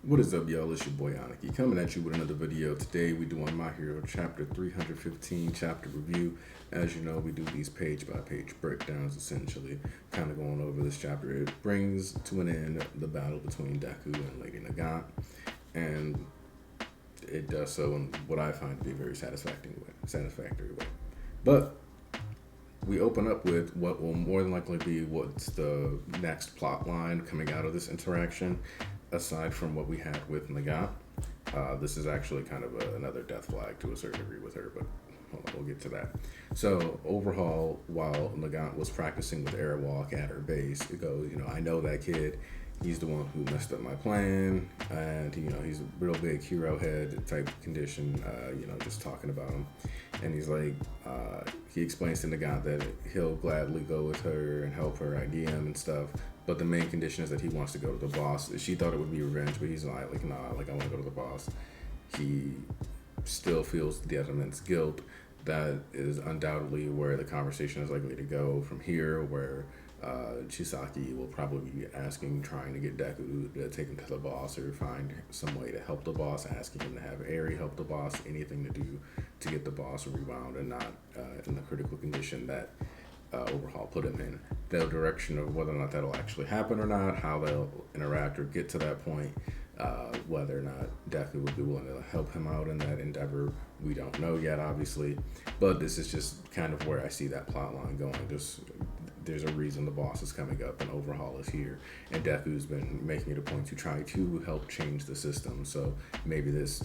What is up, y'all? It's your boy Aniki coming at you with another video. Today we doing My Hero Chapter 315 chapter review. As you know, we do these page by page breakdowns, essentially, kind of going over this chapter. It brings to an end the battle between Deku and Lady Nagant, and it does so in what I find to be a very satisfactory way. But we open up with what will more than likely be what's the next plot line coming out of this interaction, aside from what we had with Nagant. This is actually kind of another death flag to a certain degree with her, but hold on, we'll get to that. So overhaul, while Nagant was practicing with Airwalk at her base, it goes, I know that kid. He's the one who messed up my plan, and he's a real big hero head type condition. Just talking about him, and he's like, he explains to Nagant that he'll gladly go with her and help her IDM and stuff, but the main condition is that he wants to go to the boss. She thought it would be revenge, but he's like, nah, like I want to go to the boss. He still feels the immense guilt. That is undoubtedly where the conversation is likely to go from here, where Chisaki will probably be trying to get Deku to take him to the boss or find some way to help the boss, asking him to have Eri help the boss, anything to do to get the boss rebound and not in the critical condition that Overhaul put him in. The direction of whether or not that'll actually happen or not, how they'll interact or get to that point, whether or not Deku would be willing to help him out in that endeavor, we don't know yet, obviously. But this is just kind of where I see that plot line going. There's a reason the boss is coming up and Overhaul is here, and Deku's been making it a point to try to help change the system. So maybe this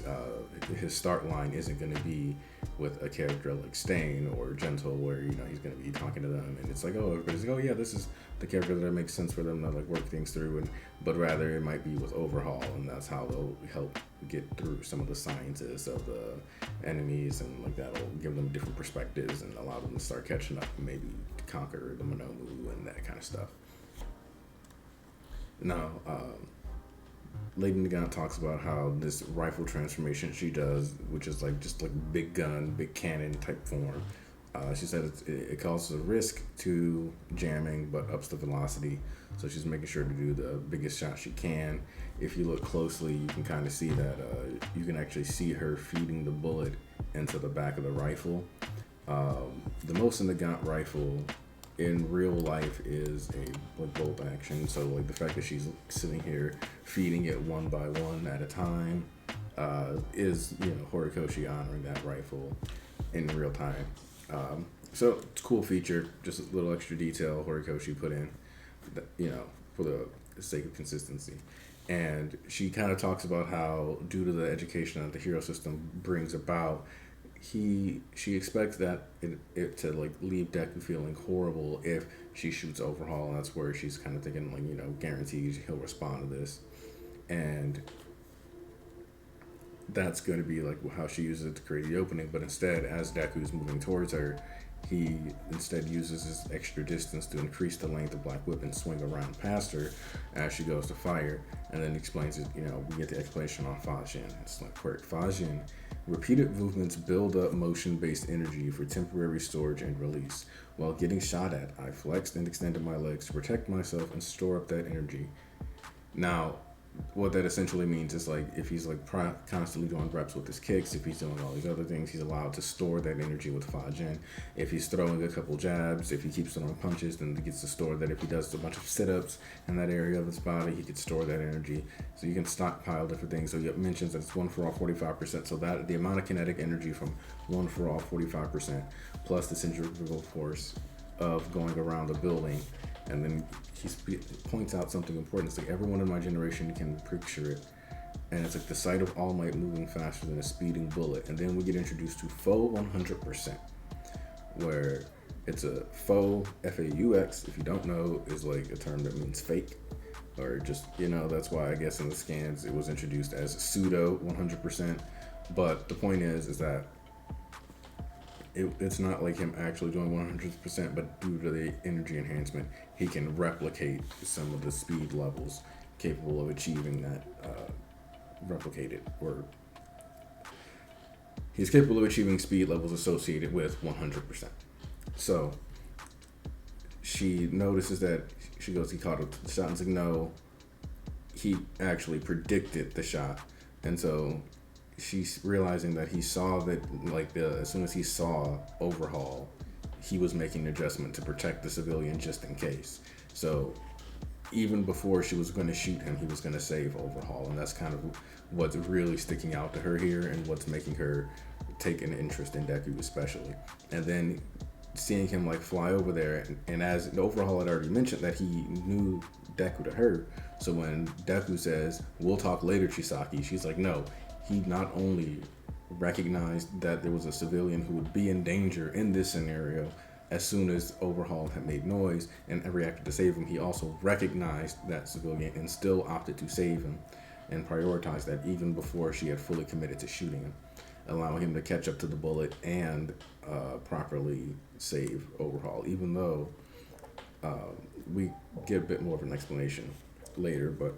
his start line isn't going to be with a character like Stain or Gentle, where he's going to be talking to them, and it's like, oh, everybody's like, oh yeah, this is the character that makes sense for them to like work things through, but rather it might be with Overhaul, and that's how they'll help get through some of the sciences of the enemies, and like that'll give them different perspectives and allow them to start catching up and maybe conquer the Monomu and that kind of stuff. Now, Lady Nagant talks about how this rifle transformation she does, which is just like big gun, big cannon type form. She said it causes a risk to jamming, but ups the velocity. So she's making sure to do the biggest shot she can. If you look closely, you can kind of see that you can actually see her feeding the bullet into the back of the rifle. The most in the Nagant rifle in real life is a bolt action. So like the fact that she's sitting here feeding it one by one at a time is Horikoshi honoring that rifle in real time. So it's a cool feature, just a little extra detail Horikoshi put in, for the sake of consistency. And she kind of talks about how, due to the education that the hero system brings about, she expects that it to like leave Deku feeling horrible if she shoots Overhaul, and that's where she's kind of thinking guaranteed he'll respond to this, and that's going to be like how she uses it to create the opening. But instead, as Deku's moving towards her, he instead uses his extra distance to increase the length of Black Whip and swing around past her as she goes to fire, and then explains it. We get the explanation on Fajin. It's like, quirk, Fajin. Repeated movements build up motion-based energy for temporary storage and release. While getting shot at, I flexed and extended my legs to protect myself and store up that energy. Now, what that essentially means is like if he's like constantly doing reps with his kicks, if he's doing all these other things, he's allowed to store that energy with Fajin. If he's throwing a couple jabs, if he keeps throwing punches, then he gets to store that. If he does a bunch of sit-ups in that area of his body, he could store that energy. So you can stockpile different things. So he mentions that it's 1 for all 45%. So that the amount of kinetic energy from 1 for all 45% plus the centrifugal force of going around the building. And then he points out something important. It's like everyone in my generation can picture it. And it's like the sight of All Might moving faster than a speeding bullet. And then we get introduced to faux 100%, where it's a faux, F-A-U-X, if you don't know, is like a term that means fake. Or just, that's why I guess in the scans it was introduced as pseudo 100%. But the point is that it's not like him actually doing 100%, but due to the energy enhancement, he can replicate some of the speed levels capable of achieving that replicated, or he's capable of achieving speed levels associated with 100%. So she notices that he caught a shot and is like, no, he actually predicted the shot, and so she's realizing that he saw that, like, as soon as he saw Overhaul, he was making an adjustment to protect the civilian just in case. So even before she was going to shoot him, he was going to save Overhaul, and that's kind of what's really sticking out to her here, and what's making her take an interest in Deku especially. And then seeing him like fly over there, and as Overhaul had already mentioned that he knew Deku to her, so when Deku says, "We'll talk later, Chisaki," she's like, no, he not only recognized that there was a civilian who would be in danger in this scenario as soon as Overhaul had made noise and reacted to save him, he also recognized that civilian and still opted to save him and prioritized that even before she had fully committed to shooting him, allowing him to catch up to the bullet and properly save Overhaul, even though we get a bit more of an explanation later. But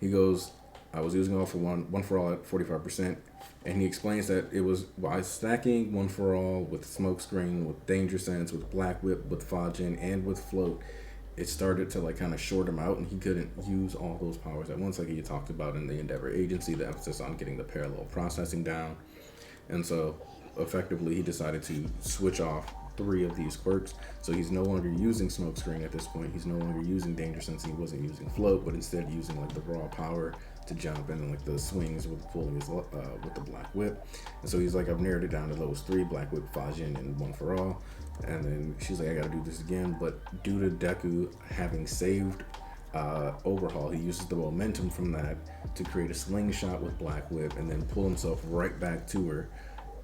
he goes, I was using All for One for All at 45%, and he explains that it was by stacking One for All with Smokescreen, with Danger Sense, with Black Whip, with Fajin, and with Float, it started to like kind of short him out, and he couldn't use all those powers at once, like he talked about in the Endeavor Agency, the emphasis on getting the parallel processing down. And so effectively he decided to switch off 3 of these quirks. So he's no longer using Smokescreen at this point. He's no longer using Danger Sense, and he wasn't using Float, but instead using like the raw power to jump and like the swings with pulling his with the Black Whip. And so he's like, I've narrowed it down to those 3: Black Whip, Fajin, and One for All. And then she's like, I gotta do this again. But due to Deku having saved Overhaul, he uses the momentum from that to create a slingshot with Black Whip and then pull himself right back to her,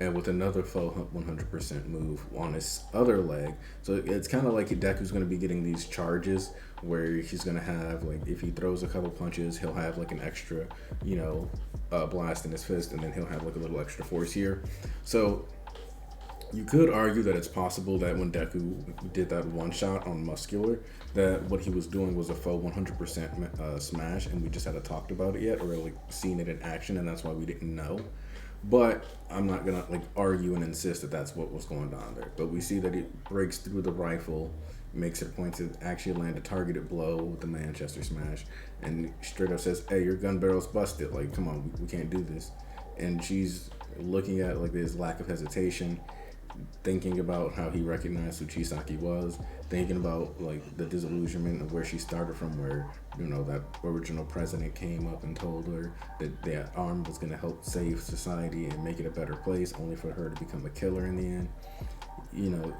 and with another full 100% move on his other leg. So it's kind of like Deku's going to be getting these charges where he's going to have, like, if he throws a couple punches, he'll have like an extra, blast in his fist, and then he'll have like a little extra force here. So you could argue that it's possible that when Deku did that one shot on Muscular, that what he was doing was a faux 100% smash, and we just hadn't talked about it yet, or like seen it in action, and that's why we didn't know. But I'm not gonna like argue and insist that that's what was going on there. But we see that it breaks through the rifle, makes it a point to actually land a targeted blow with the Manchester Smash, and straight up says, "Hey, your gun barrel's busted. Like, come on, we can't do this." And she's looking at like this lack of hesitation, thinking about how he recognized who Chisaki was, thinking about like the disillusionment of where she started from, where that original president came up and told her that that arm was going to help save society and make it a better place, only for her to become a killer in the end.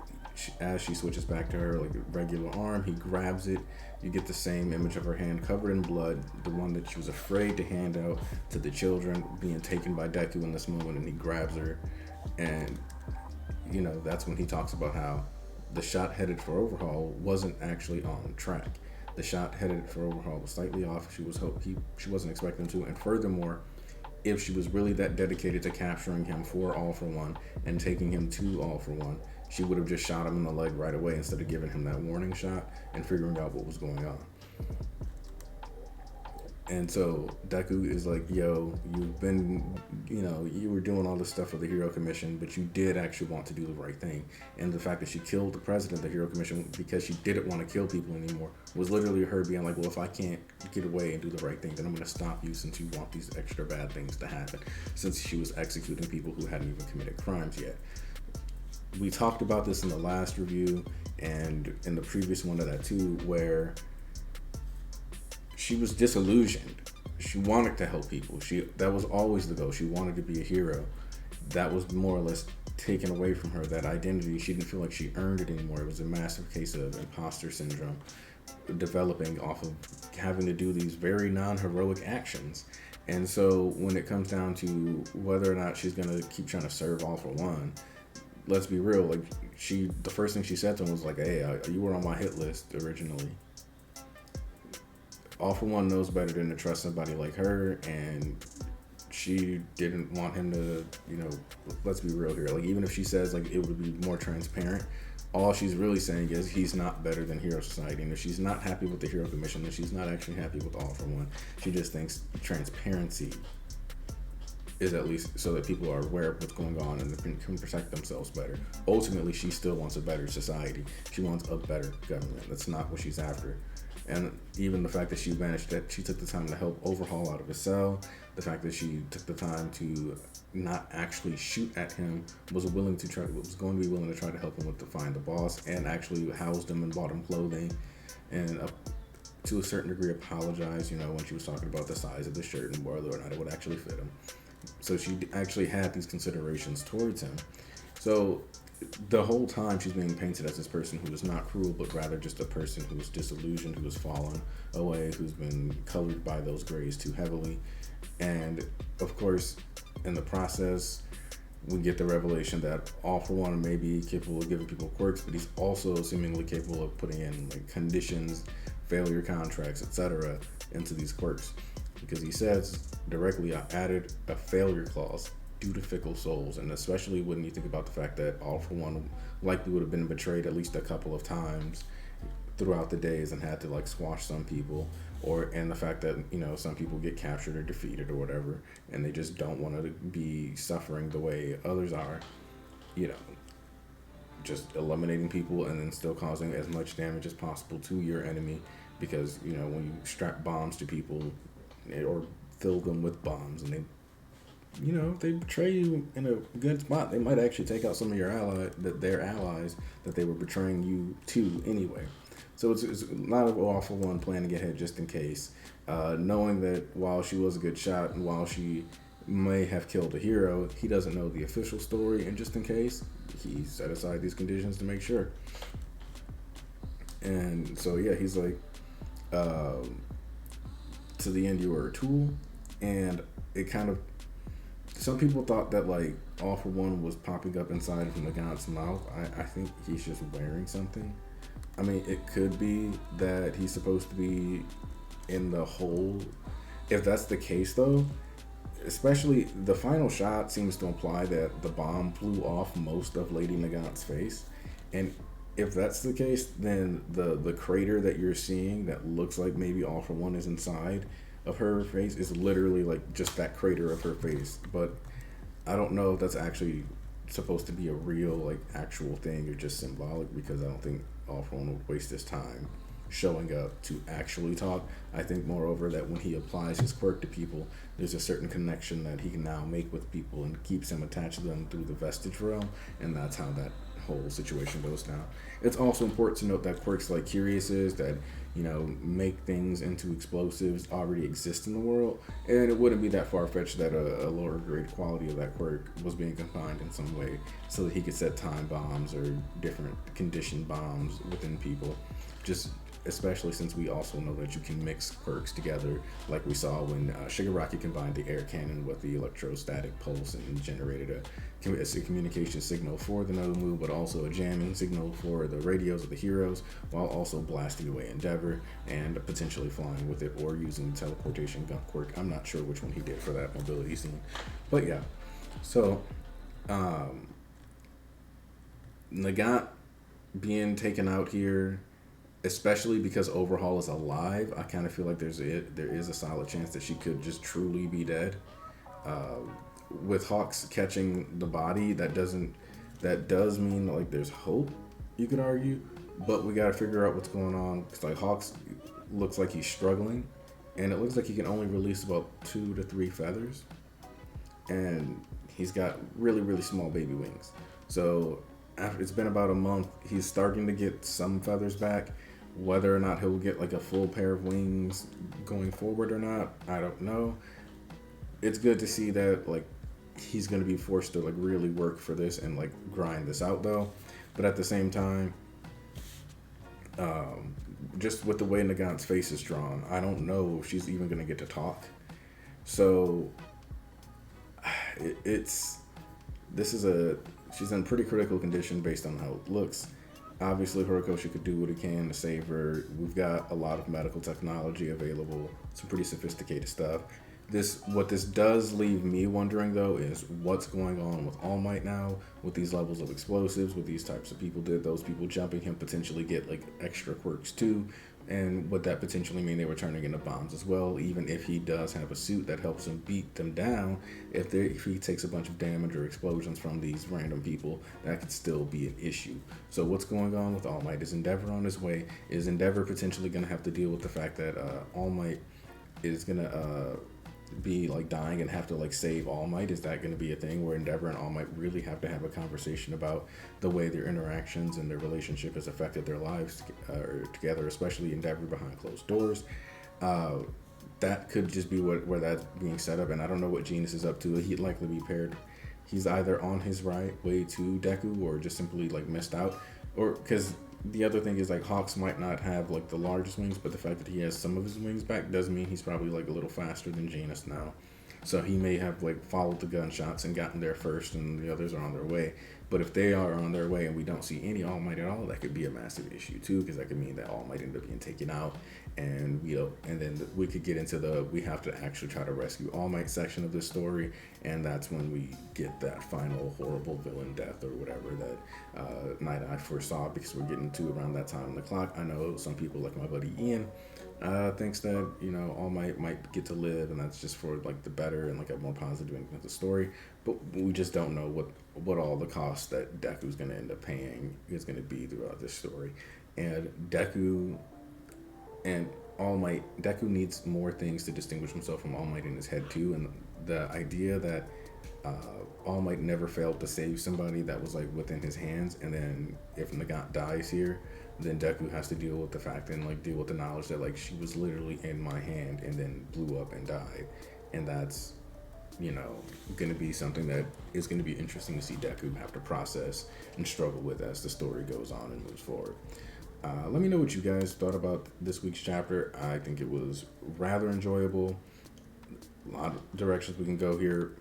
As she switches back to her like regular arm, he grabs it. You get the same image of her hand covered in blood, the one that she was afraid to hand out to the children, being taken by Deku in this moment, and he grabs her. And that's when he talks about how the shot headed for Overhaul wasn't actually on track. The shot headed for Overhaul was slightly off. She wasn't expecting to, and furthermore, if she was really that dedicated to capturing him for All for One and taking him to All for One, she would have just shot him in the leg right away instead of giving him that warning shot and figuring out what was going on. And so Deku is like, yo, you've been, you were doing all this stuff for the Hero Commission, but you did actually want to do the right thing. And the fact that she killed the president of the Hero Commission because she didn't want to kill people anymore was literally her being like, well, if I can't get away and do the right thing, then I'm going to stop you since you want these extra bad things to happen, since she was executing people who hadn't even committed crimes yet. We talked about this in the last review and in the previous one of that too, where she was disillusioned. She wanted to help people. That was always the goal. She wanted to be a hero. That was more or less taken away from her. That identity, she didn't feel like she earned it anymore. It was a massive case of imposter syndrome developing off of having to do these very non-heroic actions. And so when it comes down to whether or not she's going to keep trying to serve All for One, let's be real. Like, the first thing she said to him was like, hey, you were on my hit list originally. All for One knows better than to trust somebody like her, and she didn't want him to, let's be real here. Like, even if she says like it would be more transparent, all she's really saying is he's not better than Hero Society. And if she's not happy with the Hero Commission, then she's not actually happy with All for One. She just thinks transparency is at least so that people are aware of what's going on and can protect themselves better. Ultimately, she still wants a better society. She wants a better government. That's not what she's after. And even the fact that she took the time to help overhaul out of his cell, the fact that she took the time to not actually shoot at him, was going to be willing to try to help him with to find the boss, and actually housed him and bought him clothing, and to a certain degree apologized, when she was talking about the size of the shirt and whether or not it would actually fit him. So she actually had these considerations towards him. So the whole time she's being painted as this person who is not cruel, but rather just a person who is disillusioned, who has fallen away, who's been colored by those grays too heavily. And of course, in the process, we get the revelation that All For One may be capable of giving people quirks, but he's also seemingly capable of putting in like conditions, failure contracts, etc. into these quirks. Because he says directly, I added a failure clause due to fickle souls, and especially when you think about the fact that All For One likely would have been betrayed at least a couple of times throughout the days and had to like squash some people, and the fact that some people get captured or defeated or whatever, and they just don't want to be suffering the way others are, just eliminating people and then still causing as much damage as possible to your enemy, because when you strap bombs to people or fill them with bombs and they if they betray you in a good spot, they might actually take out some of their allies that they were betraying you to anyway. So it's not an All For One planning ahead just in case, knowing that while she was a good shot and while she may have killed a hero, he doesn't know the official story, and just in case, he set aside these conditions to make sure. And so yeah, he's like, to the end you were a tool, and it kind of, some people thought that like All For One was popping up inside of Nagant's mouth. I think he's just wearing something. I mean, it could be that he's supposed to be in the hole. If that's the case though, especially the final shot seems to imply that the bomb flew off most of Lady Nagant's face. And if that's the case, then the crater that you're seeing that looks like maybe All For One is inside of her face is literally like just that crater of her face. But I don't know if that's actually supposed to be a real like actual thing or just symbolic, because I don't think All For One would waste his time showing up to actually talk. I think moreover that when he applies his quirk to people, there's a certain connection that he can now make with people and keeps him attached to them through the vestige realm, and that's how that whole situation goes down. It's also important to note that quirks like Curious's that make things into explosives already exist in the world, and it wouldn't be that far-fetched that a lower grade quality of that quirk was being combined in some way so that he could set time bombs or different conditioned bombs within people, just especially since we also know that you can mix quirks together, like we saw when Shigaraki combined the air cannon with the electrostatic pulse and generated a communication signal for the Nomu, but also a jamming signal for the radios of the heroes, while also blasting away Endeavor and potentially flying with it or using the teleportation gun quirk. I'm not sure which one he did for that mobility scene, but yeah. So Nagant being taken out here, especially because Overhaul is alive, I kind of feel like there is a solid chance that she could just truly be dead. With Hawks catching the body, that does mean like there's hope, you could argue, but we gotta figure out what's going on, because like Hawks looks like he's struggling, and it looks like he can only release about 2 to 3 feathers, and he's got really, really small baby wings. So after it's been about a month, he's starting to get some feathers back. Whether or not he'll get like a full pair of wings going forward or not, I don't know. It's good to see that like he's going to be forced to like really work for this and like grind this out though. But at the same time, just with the way Nagant's face is drawn, I don't know if she's even going to get to talk. So she's in pretty critical condition based on how it looks. Obviously, Horikoshi could do what he can to save her. We've got a lot of medical technology available, some pretty sophisticated stuff. What this does leave me wondering, though, is what's going on with All Might now, with these levels of explosives, with these types of people. Did those people jumping him potentially get like extra quirks too? And would that potentially mean they were turning into bombs as well? Even if he does have a suit that helps him beat them down, if he takes a bunch of damage or explosions from these random people, that could still be an issue. So what's going on with All Might? Is Endeavor on his way? Is Endeavor potentially going to have to deal with the fact that All Might is going to be like dying and have to like save All Might? Is that going to be a thing where Endeavor and All Might really have to have a conversation about the way their interactions and their relationship has affected their lives together, especially Endeavor behind closed doors? That could just be where that's being set up, and I don't know what Genius is up to. He'd likely be paired. He's either on his right way to Deku or just simply like missed out, or because the other thing is like Hawks might not have like the largest wings, but the fact that he has some of his wings back doesn't mean he's probably like a little faster than Janus now. So he may have like followed the gunshots and gotten there first, and the others are on their way. But if they are on their way and we don't see any All Might at all, that could be a massive issue too, because that could mean that All Might end up being taken out, and then we could get into we have to actually try to rescue All Might section of this story, and that's when we get that final horrible villain death or whatever that Night Eye foresaw, because we're getting to around that time on the clock. I know some people like my buddy Ian thinks that All might get to live, and that's just for like the better and like a more positive ending of the story. But we just don't know what all the costs that Deku's going to end up paying is going to be throughout this story. And Deku and All Might, Deku needs more things to distinguish himself from All Might in his head too. And the idea that All Might never failed to save somebody that was like within his hands, and then if Nagant dies here, then Deku has to deal with the fact and like deal with the knowledge that like she was literally in my hand and then blew up and died. And that's going to be something that is going to be interesting to see Deku have to process and struggle with as the story goes on and moves forward. Let me know what you guys thought about this week's chapter. I think it was rather enjoyable. A lot of directions we can go here.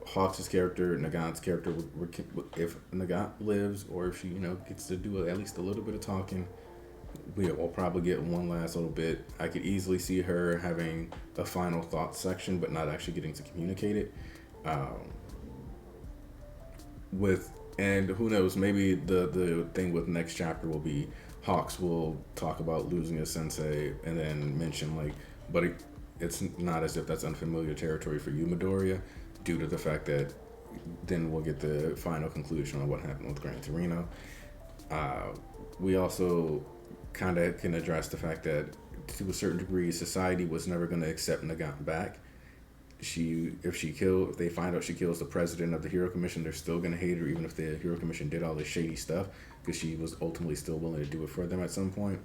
Hawks' character, Nagant's character, if Nagant lives, or if she, gets to do at least a little bit of talking, we'll probably get one last little bit. I could easily see her having a final thought section, but not actually getting to communicate it. And who knows, maybe the thing with next chapter will be Hawks will talk about losing a sensei and then mention but it's not as if that's unfamiliar territory for you, Midoriya, due to the fact that then we'll get the final conclusion on what happened with Gran Torino. We also kind of can address the fact that to a certain degree, society was never going to accept Nagant back. If they find out she kills the president of the Hero Commission, they're still going to hate her, even if the Hero Commission did all this shady stuff, because she was ultimately still willing to do it for them at some point.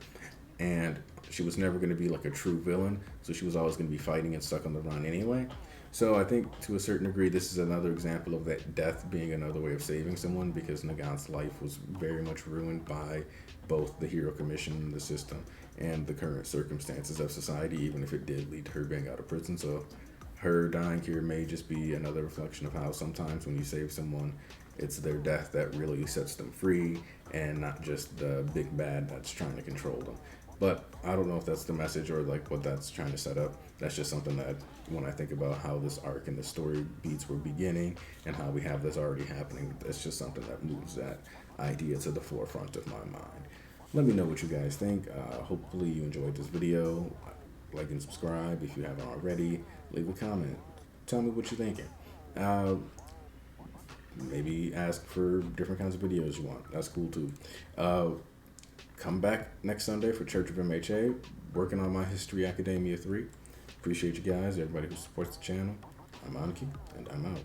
And she was never going to be like a true villain, so she was always going to be fighting and stuck on the run anyway. So I think to a certain degree, this is another example of that death being another way of saving someone, because Nagant's life was very much ruined by both the Hero Commission, the system, and the current circumstances of society, even if it did lead to her being out of prison. So her dying here may just be another reflection of how sometimes when you save someone, it's their death that really sets them free, and not just the big bad that's trying to control them. But I don't know if that's the message or like what that's trying to set up. That's just something that when I think about how this arc and the story beats were beginning and how we have this already happening, that's just something that moves that idea to the forefront of my mind. Let me know what you guys think. Hopefully you enjoyed this video. Like and subscribe if you haven't already. Leave a comment. Tell me what you're thinking. Maybe ask for different kinds of videos you want. That's cool too. Come back next Sunday for Church of MHA. Working on my History Academia 3. Appreciate you guys, everybody who supports the channel. I'm Anki, and I'm out.